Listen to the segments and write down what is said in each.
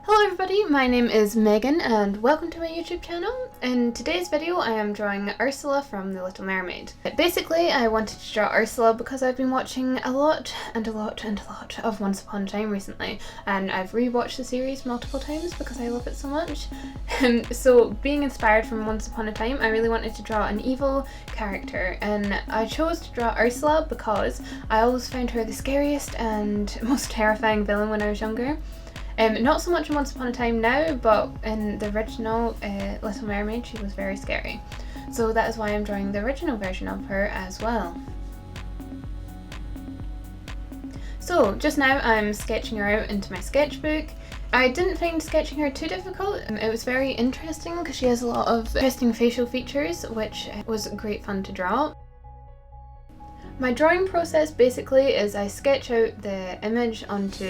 Hello everybody, my name is Megan and welcome to my YouTube channel. In today's video I am drawing Ursula from The Little Mermaid. Basically I wanted to draw Ursula because I've been watching a lot of Once Upon a Time recently, and I've rewatched the series multiple times because I love it so much. So being inspired from Once Upon a Time, I really wanted to draw an evil character, and I chose to draw Ursula because I always found her the scariest and most terrifying villain when I was younger. Not so much in Once Upon a Time now, but in the original Little Mermaid she was very scary. So that is why I'm drawing the original version of her as well. So just now I'm sketching her out into my sketchbook. I didn't find sketching her too difficult. It was very interesting because she has a lot of interesting facial features, which was great fun to draw. My drawing process basically is I sketch out the image onto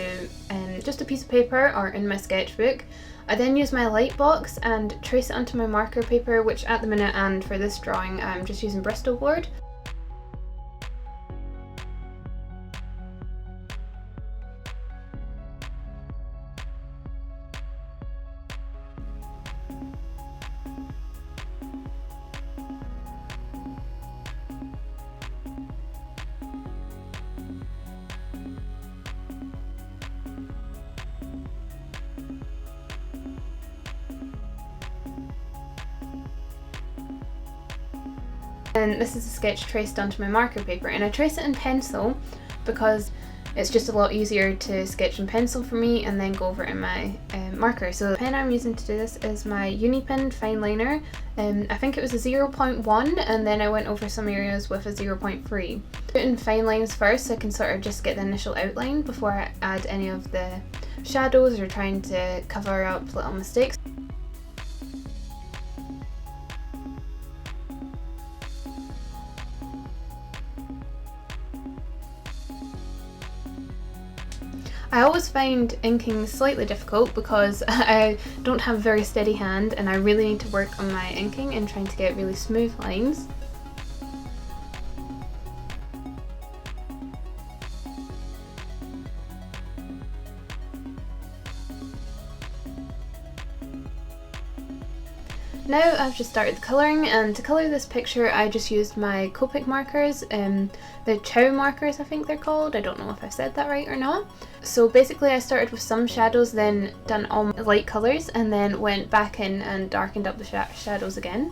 just a piece of paper or in my sketchbook. I then use my light box and trace it onto my marker paper, which at the minute and for this drawing I'm just using Bristol board. And this is a sketch traced onto my marker paper, and I trace it in pencil because it's just a lot easier to sketch in pencil for me and then go over it in my marker. So the pen I'm using to do this is my Unipen fine liner. I think it was a 0.1 and then I went over some areas with a 0.3. Put in fine lines first so I can sort of just get the initial outline before I add any of the shadows or trying to cover up little mistakes. I always find inking slightly difficult because I don't have a very steady hand and I really need to work on my inking and trying to get really smooth lines. Now I've just started colouring, and to colour this picture I just used my Copic markers, the Chow markers I think they're called. I don't know if I've said that right or not. So basically I started with some shadows, then done all my light colours and then went back in and darkened up the shadows again.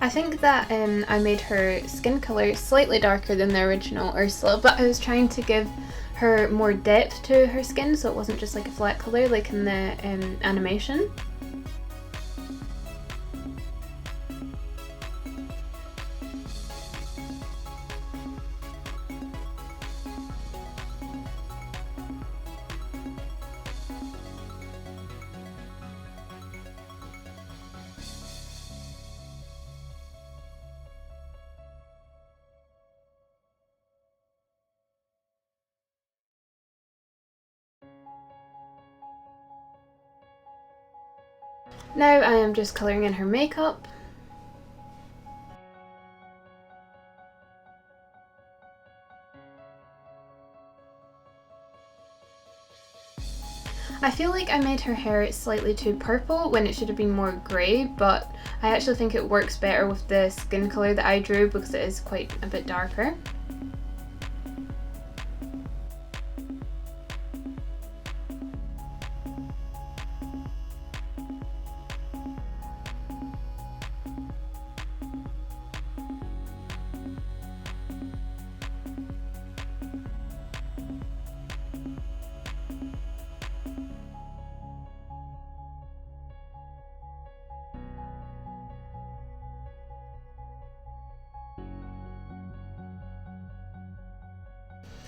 I think that I made her skin colour slightly darker than the original Ursula, but I was trying to give her more depth to her skin so it wasn't just like a flat colour like in the animation. Now I am just colouring in her makeup. I feel like I made her hair slightly too purple when it should have been more grey, but I actually think it works better with the skin colour that I drew because it is quite a bit darker.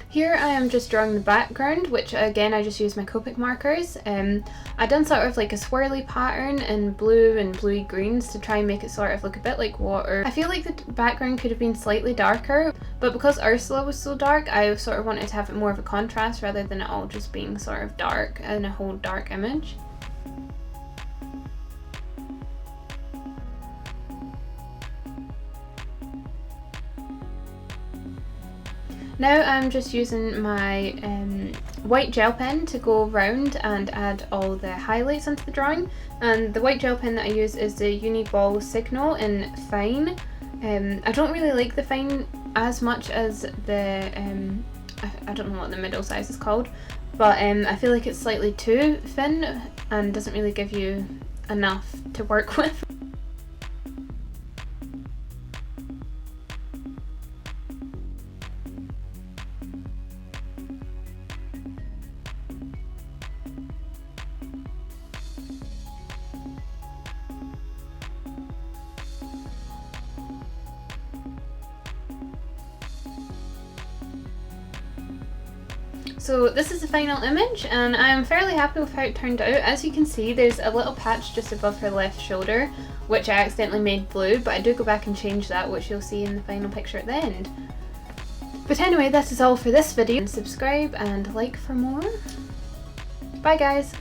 Here I am just drawing the background, which again I just used my Copic markers. I done sort of like a swirly pattern in blue and bluey greens to try and make it sort of look a bit like water. I feel like the background could have been slightly darker, but because Ursula was so dark I sort of wanted to have it more of a contrast rather than it all just being sort of dark in a whole dark image. Now I'm just using my white gel pen to go around and add all the highlights onto the drawing, and the white gel pen that I use is the Uniball Signal in Fine. I don't really like the Fine as much as the, I don't know what the middle size is called, but I feel like it's slightly too thin and doesn't really give you enough to work with. So this is the final image, and I'm fairly happy with how it turned out. As you can see, there's a little patch just above her left shoulder, which I accidentally made blue, but I do go back and change that, which you'll see in the final picture at the end. But anyway, that is all for this video. Subscribe and like for more. Bye guys!